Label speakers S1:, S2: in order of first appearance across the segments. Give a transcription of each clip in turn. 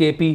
S1: KP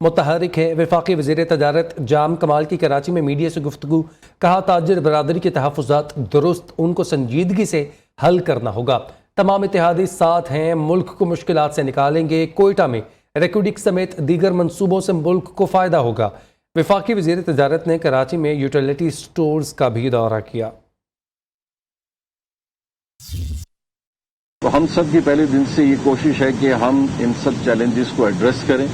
S1: متحرک ہے۔ وفاقی وزیر تجارت جام کمال کی کراچی میں میڈیا سے گفتگو، کہا تاجر برادری کے تحفظات درست، ان کو سنجیدگی سے حل کرنا ہوگا۔ تمام اتحادی ساتھ ہیں، ملک کو مشکلات سے نکالیں گے۔ کوئٹہ میں ریکوڈک سمیت دیگر منصوبوں سے ملک کو فائدہ ہوگا۔ وفاقی وزیر تجارت نے کراچی میں یوٹیلیٹی سٹورز کا بھی دورہ کیا۔
S2: تو ہم سب کی پہلے دن سے یہ کوشش ہے کہ ہم ان سب چیلنجز کو ایڈریس کریں،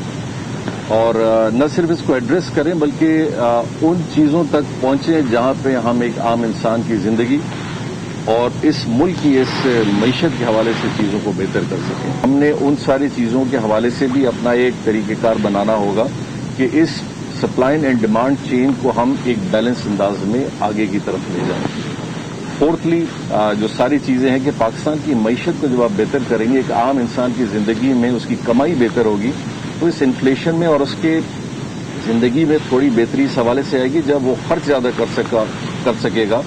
S2: اور نہ صرف اس کو ایڈریس کریں بلکہ ان چیزوں تک پہنچیں جہاں پہ ہم ایک عام انسان کی زندگی اور اس ملک کی اس معیشت کے حوالے سے چیزوں کو بہتر کر سکیں۔ ہم نے ان ساری چیزوں کے حوالے سے بھی اپنا ایک طریقہ کار بنانا ہوگا کہ اس سپلائی اینڈ ڈیمانڈ چین کو ہم ایک بیلنس انداز میں آگے کی طرف لے جائیں۔ فورتھلی جو ساری چیزیں ہیں کہ پاکستان کی معیشت کو جب آپ بہتر کریں گے، ایک عام انسان کی زندگی میں اس کی کمائی بہتر ہوگی، تو اس انفلیشن میں اور اس کے زندگی میں تھوڑی بہتری اس حوالے سے آئے گی جب وہ خرچ زیادہ کر سکے گا۔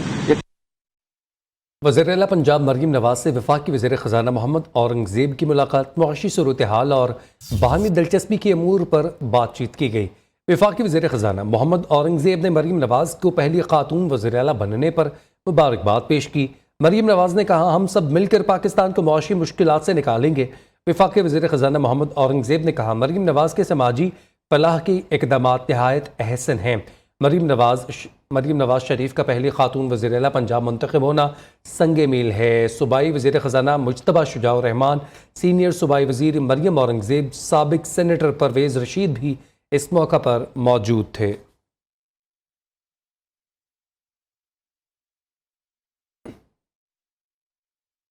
S1: وزیر اعلیٰ پنجاب مریم نواز سے وفاقی وزیر خزانہ محمد اورنگزیب کی ملاقات، معاشی صورتحال اور باہمی دلچسپی کے امور پر بات چیت کی گئی۔ وفاقی وزیر خزانہ محمد اورنگزیب نے مریم نواز کو پہلی خاتون وزیر اعلیٰ بننے پر مبارکباد پیش کی۔ مریم نواز نے کہا، ہم سب مل کر پاکستان کو معاشی مشکلات سے نکالیں گے۔ وفاقی وزیر خزانہ محمد اورنگزیب نے کہا، مریم نواز کے سماجی فلاح کی اقدامات نہایت احسن ہیں۔ مریم نواز شریف کا پہلی خاتون وزیر اعلیٰ پنجاب منتخب ہونا سنگ میل ہے۔ صوبائی وزیر خزانہ مجتبیٰ شجاع الرحمان، سینئر صوبائی وزیر مریم اورنگزیب، سابق سینیٹر پرویز رشید بھی اس موقع پر موجود تھے۔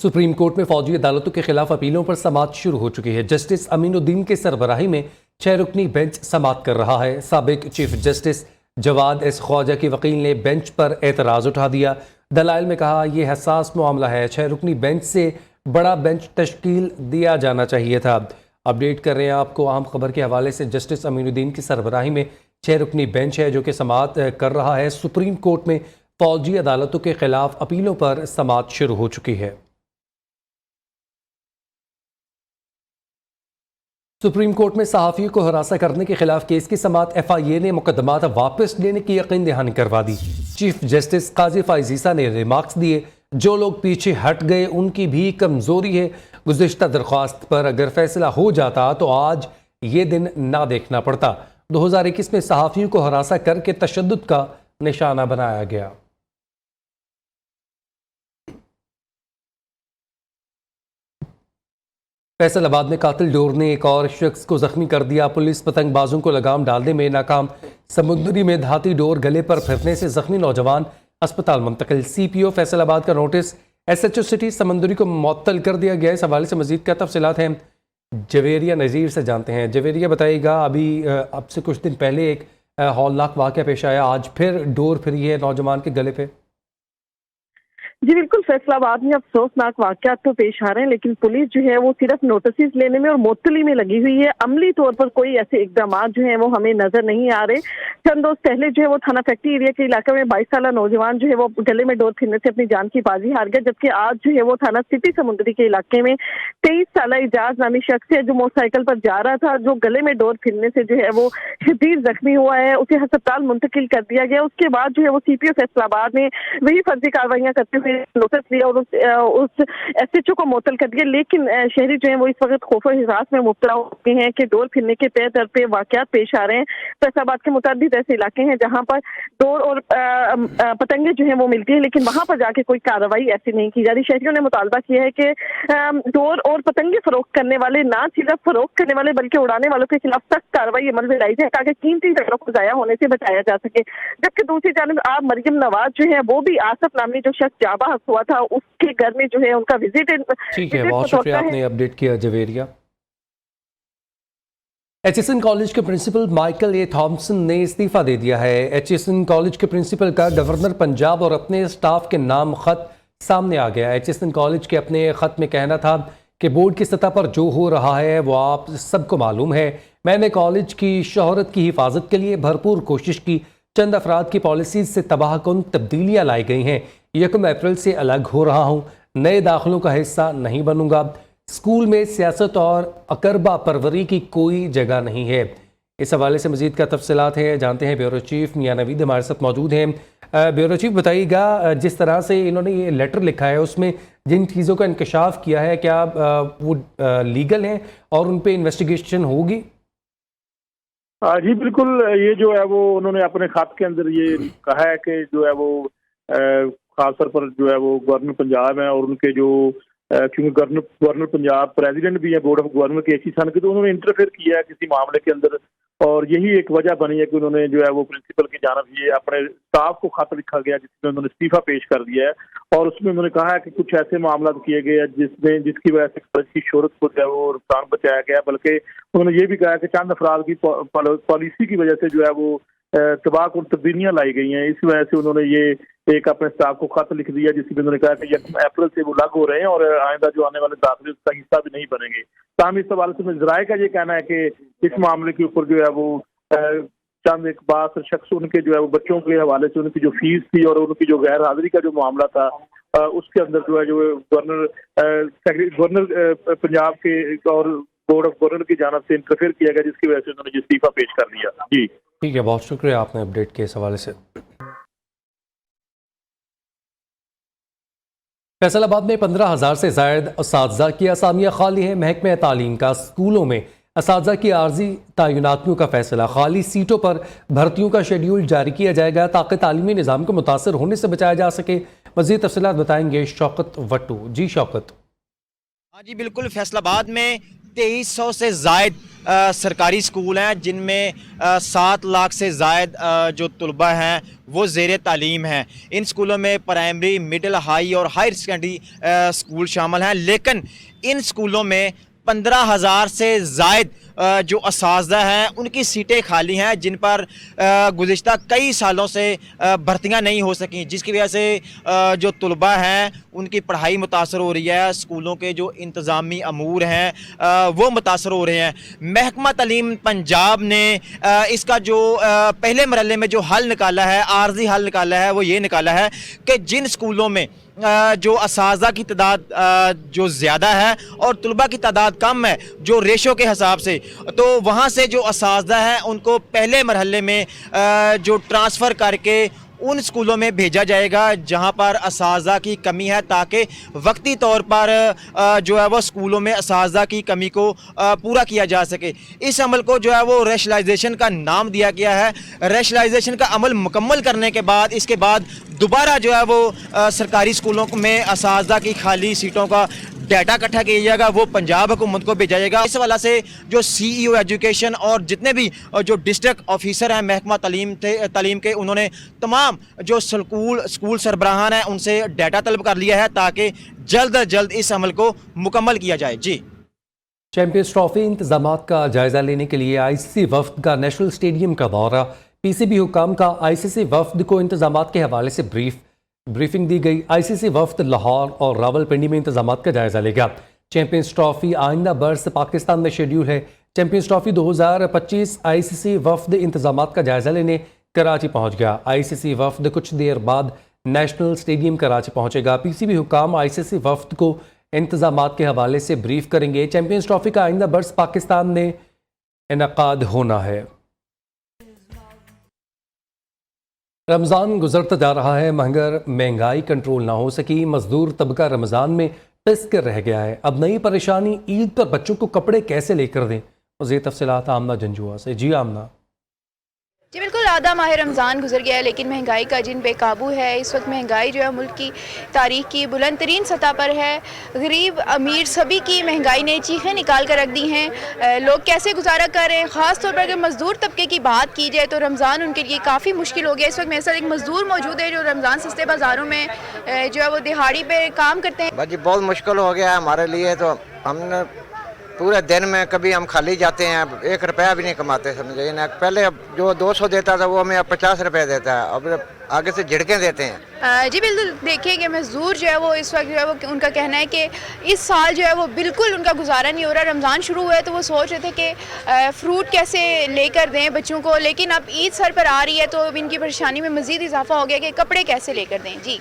S1: سپریم کورٹ میں فوجی عدالتوں کے خلاف اپیلوں پر سماعت شروع ہو چکی ہے۔ جسٹس امین الدین کے سربراہی میں 6 رکنی بینچ سماعت کر رہا ہے۔ سابق چیف جسٹس جواد ایس خواجہ کی وکیل نے بینچ پر اعتراض اٹھا دیا۔ دلائل میں کہا، یہ حساس معاملہ ہے، 6 رکنی بینچ سے بڑا بینچ تشکیل دیا جانا چاہیے تھا۔ اپڈیٹ کر رہے ہیں آپ کو اہم خبر کے حوالے سے۔ جسٹس امین الدین کی سربراہی میں 6 رکنی بینچ ہے جو کہ سماعت کر رہا ہے۔ سپریم کورٹ میں فوجی عدالتوں کے خلاف اپیلوں پر سماعت شروع ہو چکی ہے۔ سپریم کورٹ میں صحافیوں کو ہراساں کرنے کے خلاف کیس کی سماعت ایف آئی اے نے مقدمات واپس لینے کی یقین دہانی کروا دی۔ چیف جسٹس قاضی فائز عیسیٰ نے ریمارکس دیے، جو لوگ پیچھے ہٹ گئے ان کی بھی کمزوری ہے۔ گزشتہ درخواست پر اگر فیصلہ ہو جاتا تو آج یہ دن نہ دیکھنا پڑتا۔ 2021 میں صحافیوں کو ہراساں کر کے تشدد کا نشانہ بنایا گیا۔ فیصل آباد میں قاتل ڈور نے ایک اور شخص کو زخمی کر دیا۔ پولیس پتنگ بازوں کو لگام ڈالنے میں ناکام، سمندری میں دھاتی ڈور گلے پر پھرنے سے زخمی نوجوان اسپتال منتقل۔ سی پی او فیصل آباد کا notice, S H O city Samundri کو معطل کر دیا گیا۔ اس حوالے سے مزید کیا تفصیلات ہیں جویریہ نذیر سے جانتے ہیں۔ جویریہ بتائیے گا، اب سے کچھ دن پہلے ایک ہولناک واقعہ پیش آیا، آج پھر ڈور پھری ہے نوجوان کے گلے پہ۔
S3: جی بالکل، فیصل آباد میں افسوسناک واقعات تو پیش آ رہے ہیں، لیکن پولیس جو ہے وہ صرف نوٹسز لینے میں اور معطلی میں لگی ہوئی ہے۔ عملی طور پر کوئی ایسے اقدامات جو ہیں وہ ہمیں نظر نہیں آ رہے۔ چند روز پہلے جو ہے وہ تھانہ فیکٹری ایریا کے علاقے میں 22 سالہ نوجوان جو ہے وہ گلے میں ڈور پھرنے سے اپنی جان کی بازی ہار گیا، جبکہ آج جو ہے وہ تھانہ سٹی سمندری کے علاقے میں 23 سالہ اعجاز نامی شخص ہے جو موٹر سائیکل پر جا رہا تھا، جو گلے میں ڈور پھرنے سے جو ہے وہ شدید زخمی ہوا ہے، اسے ہسپتال منتقل کر دیا گیا۔ اس کے بعد جو ہے وہ سی پی او فیصل آباد نے وہی فرضی کارروائیاں کرتے ہوئے نوٹس لیا اور اس ایس ایچ او کو معطل کر دیا، لیکن شہری جو ہیں وہ اس وقت خوف و ہراس میں مبتلا ہو چکے ہیں کہ ڈور پھرنے کے پے در پہ واقعات پیش آ رہے ہیں۔ فیصل آباد کے متعدد ایسے علاقے ہیں جہاں پر ڈور اور پتنگیں جو ہیں وہ ملتی ہیں، لیکن وہاں پر جا کے کوئی کارروائی ایسی نہیں کی جا رہی۔ شہریوں نے مطالبہ کیا ہے کہ ڈور اور پتنگیں فروخت کرنے والے، نہ صرف فروخت کرنے والے بلکہ اڑانے والوں کے خلاف سخت کارروائی عمل میں لائی جائے تاکہ قیمتی زروں کو ضائع ہونے سے بچایا جا سکے۔ جبکہ دوسری جانب آپ مریم نواز جو ہے وہ بھی آصف نامی جو شخص جاں بحق ہوا تھا اس کے گھر میں جو ہے ان کا وزٹ۔
S1: ٹھیک ہے، بہت شکریہ، آپ نے اپڈیٹ کیا Javeria. H S N college کے پرنسپل مائیکل اے تھامسن نے استعفیٰ دے دیا ہے۔ ایچ ایس این کالج کے پرنسپل کا گورنر پنجاب اور اپنے اسٹاف کے نام خط سامنے آ گیا۔ ایچ ایس این کالج کے اپنے خط میں کہنا تھا کہ بورڈ کی سطح پر جو ہو رہا ہے وہ آپ سب کو معلوم ہے۔ میں نے کالج کی شہرت کی حفاظت کے لیے بھرپور کوشش کی۔ چند افراد کی پالیسیز سے تباہ کن تبدیلیاں لائی گئی ہیں۔ 1 اپریل سے الگ ہو رہا ہوں، نئے داخلوں کا حصہ نہیں بنوں گا۔ اسکول میں سیاست اور اقربا پروری کی کوئی جگہ نہیں ہے۔ اس حوالے سے مزید کیا تفصیلات ہیں جانتے ہیں بیورو چیف میاں نوید ہمارے ساتھ موجود ہیں۔ بیورو چیف بتائیے گا، جس طرح سے انہوں نے یہ لیٹر لکھا ہے اس میں جن چیزوں کا انکشاف کیا ہے کیا وہ لیگل ہیں اور ان پہ انویسٹیگیشن ہوگی؟
S4: جی بالکل، یہ جو ہے وہ انہوں نے اپنے خط کے اندر یہ کہا ہے کہ جو ہے وہ خاص طور پر جو ہے وہ گورنر پنجاب ہیں اور ان کے جو کیونکہ گورنر پنجاب پریزیڈنٹ بھی ہیں بورڈ آف گورنر کے اسی سن کے، تو انہوں نے انٹرفیئر کیا ہے کسی معاملے کے اندر، اور یہی ایک وجہ بنی ہے کہ انہوں نے جو ہے وہ پرنسپل کی جانب یہ اپنے اسٹاف کو خط لکھا گیا جس میں انہوں نے استعفیٰ پیش کر دیا ہے، اور اس میں انہوں نے کہا ہے کہ کچھ ایسے معاملات کیے گئے ہیں جس کی وجہ سے کالج کی شہرت کو جو ہے وہ نقصان بچایا گیا، بلکہ انہوں نے یہ بھی کہا کہ چند افراد کی پالیسی کی وجہ سے جو ہے وہ تباہ کن تبدیلیاں لائی گئی ہیں، اس وجہ سے انہوں نے یہ ایک اپنے اسٹاف کو خط لکھ دیا جس میں انہوں نے کہا کہ 1 اپریل سے وہ لاگو ہو رہے ہیں اور آئندہ جو آنے والے داخلے اس کا حصہ بھی نہیں بنیں گے۔ تاہم اس حوالے سے ذرائع کا یہ کہنا ہے کہ اس معاملے کے اوپر جو ہے وہ چند ایک باس شخص ان کے جو ہے وہ بچوں کے حوالے سے ان کی جو فیس تھی اور ان کی جو غیر حاضری کا جو معاملہ تھا اس کے اندر جو ہے جو گورنر پنجاب کے اور بورڈ آف گورنر کی جانب سے انٹرفیئر کیا گیا جس کی وجہ سے انہوں نے استعفیٰ پیش کر دیا۔ جی
S1: ٹھیک ہے، بہت شکریہ آپ نے اپڈیٹ کے اس حوالے سے۔ فیصل آباد میں 15,000 سے زائد اساتذہ کی اسامیاں خالی ہیں۔ محکمہ تعلیم کا اسکولوں میں اساتذہ کی عارضی تعیناتیوں کا فیصلہ، خالی سیٹوں پر بھرتیوں کا شیڈیول جاری کیا جائے گا تاکہ تعلیمی نظام کو متاثر ہونے سے بچایا جا سکے۔ مزید تفصیلات بتائیں گے شوکت وٹو۔ جی شوکت۔
S5: ہاں جی بالکل، فیصل آباد میں 2300 سے زائد سرکاری اسکول ہیں جن میں 7 لاکھ سے زائد جو طلبہ ہیں وہ زیر تعلیم ہیں۔ ان اسکولوں میں پرائمری، مڈل، ہائی اور ہائر سیکنڈری اسکول شامل ہیں، لیکن ان اسکولوں میں 15,000 سے زائد جو اساتذہ ہیں ان کی سیٹیں خالی ہیں جن پر گزشتہ کئی سالوں سے بھرتیاں نہیں ہو سکیں، جس کی وجہ سے جو طلبہ ہیں ان کی پڑھائی متاثر ہو رہی ہے، اسکولوں کے جو انتظامی امور ہیں وہ متاثر ہو رہے ہیں۔ محکمہ تعلیم پنجاب نے اس کا جو پہلے مرحلے میں جو حل نکالا ہے، عارضی حل نکالا ہے، وہ یہ نکالا ہے کہ جن اسکولوں میں جو اساتذہ کی تعداد جو زیادہ ہے اور طلبہ کی تعداد کم ہے جو ریشو کے حساب سے، تو وہاں سے جو اساتذہ ہیں ان کو پہلے مرحلے میں جو ٹرانسفر کر کے ان اسکولوں میں بھیجا جائے گا جہاں پر اساتذہ کی کمی ہے، تاکہ وقتی طور پر جو ہے وہ اسکولوں میں اساتذہ کی کمی کو پورا کیا جا سکے۔ اس عمل کو جو ہے وہ ریشنلائزیشن کا نام دیا گیا ہے۔ ریشنلائزیشن کا عمل مکمل کرنے کے بعد اس کے بعد دوبارہ جو ہے وہ سرکاری اسکولوں میں اساتذہ کی خالی سیٹوں کا ڈیٹا اکٹھا کیا جائے گا، وہ پنجاب حکومت کو بھیجا جائے گا۔ اس حوالے سے جو سی ای او ایجوکیشن اور جتنے بھی جو ڈسٹرکٹ آفیسر ہیں محکمہ تعلیم کے، انہوں نے تمام جو اسکول سربراہان ہیں ان سے ڈیٹا طلب کر لیا ہے تاکہ جلد از جلد اس عمل کو مکمل کیا جائے۔ جی
S1: چیمپئنز ٹرافی انتظامات کا جائزہ لینے کے لیے آئی سی سی وفد کا نیشنل اسٹیڈیم کا دورہ، پی سی بی حکام کا آئی سی سی وفد کو انتظامات کے حوالے سے بریفنگ دی گئی۔ آئی سی سی وفد لاہور اور راول پنڈی میں انتظامات کا جائزہ لے گا۔ چیمپئنز ٹرافی آئندہ برس پاکستان میں شیڈیول ہے۔ چیمپئنز ٹرافی 2025 آئی سی سی وفد انتظامات کا جائزہ لینے کراچی پہنچ گیا۔ آئی سی سی وفد کچھ دیر بعد نیشنل اسٹیڈیم کراچی پہنچے گا۔ پی سی بی حکام آئی سی سی وفد کو انتظامات کے حوالے سے بریف کریں گے۔ چیمپئنز ٹرافی کا آئندہ برس پاکستان میں انعقاد ہونا ہے۔ رمضان گزرتا جا رہا ہے مگر مہنگائی کنٹرول نہ ہو سکی۔ مزدور طبقہ رمضان میں پس کر رہ گیا ہے۔ اب نئی پریشانی عید پر بچوں کو کپڑے کیسے لے کر دیں۔ مزید تفصیلات آمنہ جنجوعہ سے۔ جی آمنہ۔
S6: جی بالکل، آدھا ماہ رمضان گزر گیا ہے لیکن مہنگائی کا جن بے قابو ہے۔ اس وقت مہنگائی جو ہے ملک کی تاریخ کی بلند ترین سطح پر ہے۔ غریب امیر سبھی کی مہنگائی نے چیخیں نکال کر رکھ دی ہیں۔ لوگ کیسے گزارا کر رہے ہیں، خاص طور پر اگر مزدور طبقے کی بات کی جائے تو رمضان ان کے لیے کافی مشکل ہو گیا۔ اس وقت میرے ساتھ ایک مزدور موجود ہے جو رمضان سستے بازاروں میں جو ہے وہ دہاڑی پہ کام کرتے ہیں۔
S7: جی بہت مشکل ہو گیا ہے ہمارے لیے، تو ہم نے پورے دن میں کبھی ہم خالی جاتے ہیں، 1 روپیہ بھی نہیں کماتے سمجھے نا۔ پہلے جو 200 دیتا تھا وہ ہمیں اب 50 روپے دیتا ہے، اب آگے سے جھڑکیں دیتے ہیں۔
S6: جی بالکل، دیکھیں کہ مزدور جو ہے وہ اس وقت جو ہے وہ ان کا کہنا ہے کہ اس سال جو ہے وہ بالکل ان کا گزارا نہیں ہو رہا۔ رمضان شروع ہوا ہے تو وہ سوچ رہے تھے کہ فروٹ کیسے لے کر دیں بچوں کو، لیکن اب عید سر پر آ رہی ہے تو اب ان کی پریشانی میں مزید اضافہ ہو گیا کہ کپڑے کیسے لے کر دیں۔ جی